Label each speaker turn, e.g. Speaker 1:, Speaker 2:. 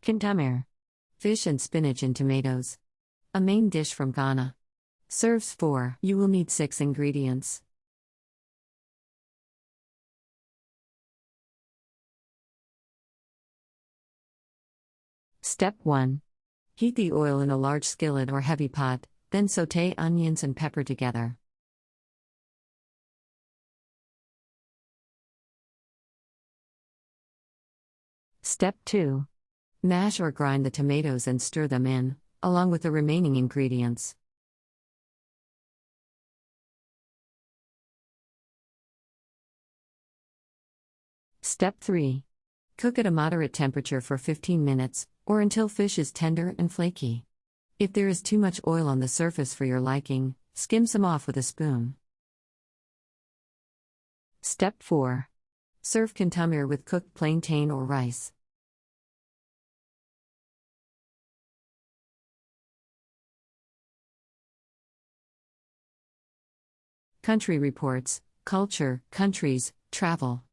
Speaker 1: Kentumere. Fish and spinach and tomatoes. A main dish from Ghana. Serves 4. You will need 6 ingredients. Step 1. Heat the oil in a large skillet or heavy pot, then sauté onions and pepper together. Step 2. Mash or grind the tomatoes and stir them in, along with the remaining ingredients. Step 3. Cook at a moderate temperature for 15 minutes, or until fish is tender and flaky. If there is too much oil on the surface for your liking, skim some off with a spoon. Step 4. Serve kentumere with cooked plaintain or rice. Country Reports, Culture, Countries, Travel.